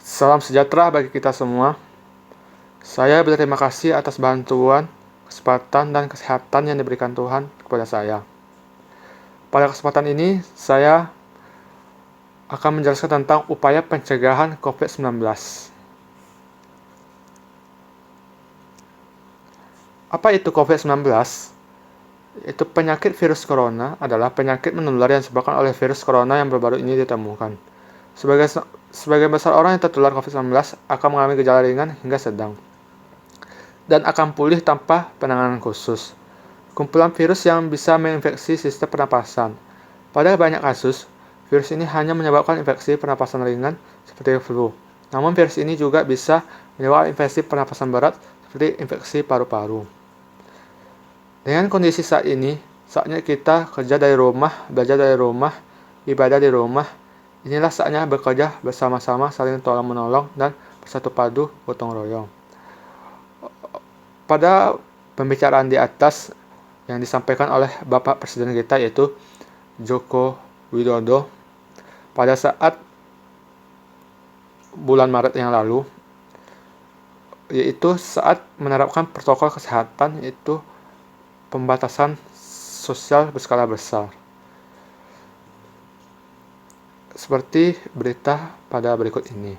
Salam sejahtera bagi kita semua. Saya berterima kasih atas bantuan, kesempatan, dan kesehatan yang diberikan Tuhan kepada saya. Pada kesempatan ini, saya akan menjelaskan tentang upaya pencegahan COVID-19. Apa itu COVID-19? Itu penyakit virus corona adalah penyakit menular yang disebabkan oleh virus corona yang baru-baru ini ditemukan. Sebagian besar orang yang tertular COVID-19 akan mengalami gejala ringan hingga sedang, dan akan pulih tanpa penanganan khusus. Kumpulan virus yang bisa menginfeksi sistem pernapasan. Pada banyak kasus, virus ini hanya menyebabkan infeksi pernapasan ringan seperti flu. Namun virus ini juga bisa menyebabkan infeksi pernapasan berat seperti infeksi paru-paru. Dengan kondisi saat ini, saatnya kita kerja dari rumah, belajar dari rumah, ibadah di rumah. Inilah saatnya bekerja bersama-sama, saling tolong-menolong, dan bersatu padu gotong royong. Pada pembicaraan di atas yang disampaikan oleh Bapak Presiden kita, yaitu Joko Widodo, pada saat bulan Maret yang lalu, yaitu saat menerapkan protokol kesehatan, yaitu pembatasan sosial berskala besar. Seperti berita pada berikut ini.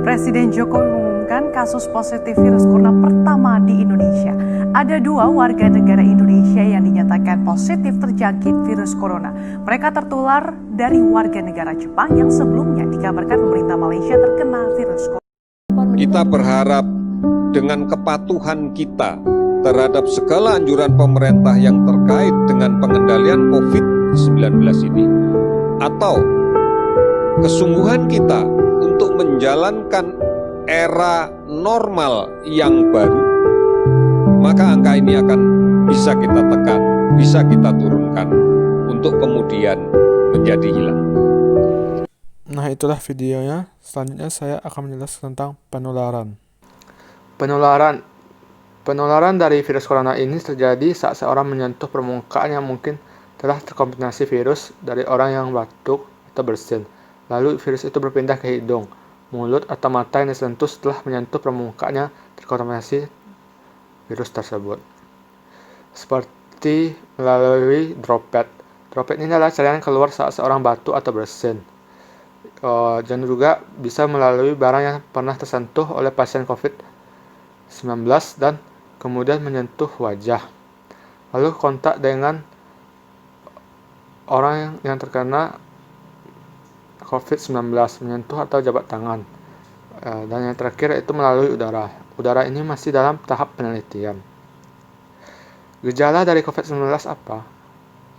Presiden Jokowi mengumumkan kasus positif virus corona pertama di Indonesia. Ada 2 warga negara Indonesia yang dinyatakan positif terjangkit virus corona. Mereka tertular dari warga negara Jepang yang sebelumnya dikabarkan pemerintah Malaysia terkena virus corona. Kita berharap dengan kepatuhan kita terhadap segala anjuran pemerintah yang terkait dengan pengendalian COVID-19 ini, atau kesungguhan kita untuk menjalankan era normal yang baru, maka angka ini akan bisa kita tekan, bisa kita turunkan untuk kemudian menjadi hilang. Nah, itulah videonya. Selanjutnya saya akan menjelaskan tentang penularan. Penularan dari virus corona ini terjadi saat seorang menyentuh permukaan yang mungkin telah terkontaminasi virus dari orang yang batuk atau bersin. Lalu virus itu berpindah ke hidung, mulut, atau mata yang disentuh setelah menyentuh permukaan yang terkontaminasi virus tersebut. Seperti melalui droplet. Droplet ini adalah cairan keluar saat seorang batuk atau bersin. Dan juga bisa melalui barang yang pernah tersentuh oleh pasien COVID-19 dan kemudian menyentuh wajah. Lalu kontak dengan orang yang terkena COVID-19, menyentuh atau jabat tangan. Dan yang terakhir itu melalui udara. Udara ini masih dalam tahap penelitian. Gejala dari COVID-19 apa?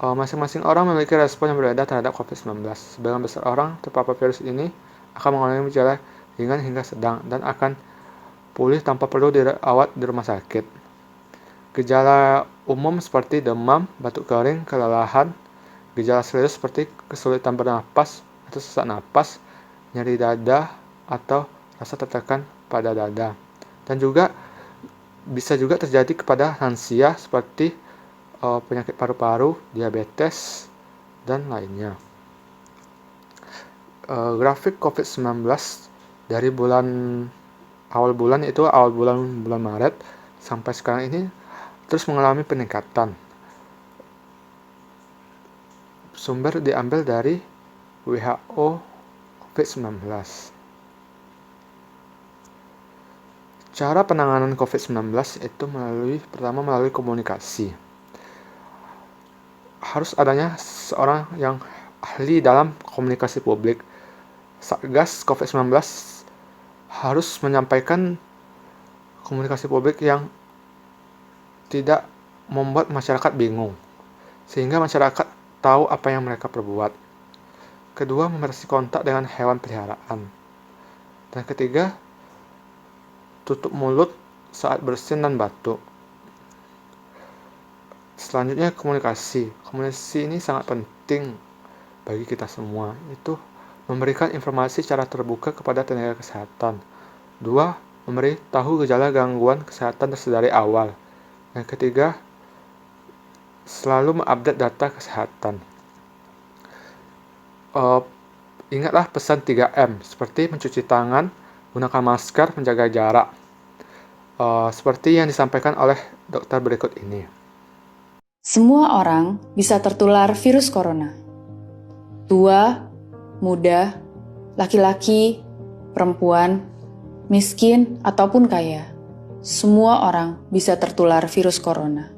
Masing-masing orang memiliki respon yang berbeda terhadap COVID-19. Sebagian besar orang terpapar virus ini akan mengalami gejala ringan hingga sedang dan akan pulih tanpa perlu dirawat di rumah sakit. Gejala umum seperti demam, batuk kering, kelelahan. Gejala serius seperti kesulitan bernapas atau sesak napas, nyeri dada, atau rasa tertekan pada dada. Dan juga bisa juga terjadi kepada lansia seperti penyakit paru-paru, diabetes, dan lainnya. Grafik COVID-19 dari awal bulan Maret sampai sekarang ini terus mengalami peningkatan. Sumber diambil dari WHO COVID-19. Cara penanganan COVID-19 itu pertama melalui komunikasi. Harus adanya seorang yang ahli dalam komunikasi publik. Satgas COVID-19 harus menyampaikan komunikasi publik yang tidak membuat masyarakat bingung, sehingga masyarakat tahu apa yang mereka perbuat. Kedua, membatasi kontak dengan hewan peliharaan. Dan ketiga, tutup mulut saat bersin dan batuk. Selanjutnya komunikasi. Komunikasi ini sangat penting bagi kita semua. Itu memberikan informasi secara terbuka kepada tenaga kesehatan. 2. Memberitahu gejala gangguan kesehatan dari awal. Yang ketiga, selalu mengupdate data kesehatan. Ingatlah pesan 3M, seperti mencuci tangan, gunakan masker, menjaga jarak. Seperti yang disampaikan oleh dokter berikut ini. Semua orang bisa tertular virus corona. Tua, muda, laki-laki, perempuan, miskin, ataupun kaya. Semua orang bisa tertular virus corona.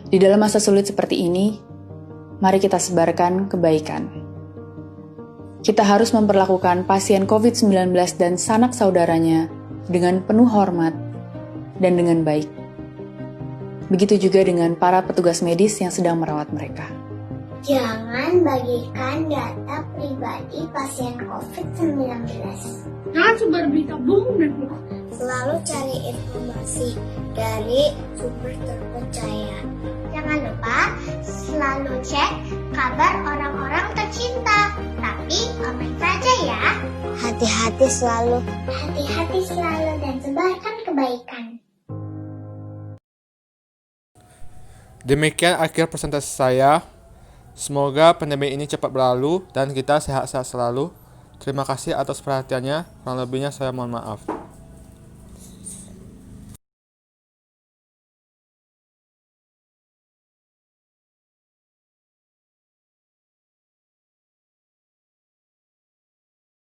Di dalam masa sulit seperti ini, mari kita sebarkan kebaikan. Kita harus memperlakukan pasien COVID-19 dan sanak saudaranya dengan penuh hormat dan dengan baik. Begitu juga dengan para petugas medis yang sedang merawat mereka. Jangan bagikan data pribadi pasien COVID-19. Jangan sebar berita bohong dan hoax. Selalu cari informasi dari sumber terpercaya. Jangan lupa selalu cek kabar orang-orang tercinta. Tapi komen saja ya. Hati-hati selalu dan sebarkan kebaikan. Demikian akhir presentasi saya. Semoga pandemi ini cepat berlalu dan kita sehat-sehat selalu. Terima kasih atas perhatiannya. Kurang lebihnya saya mohon maaf.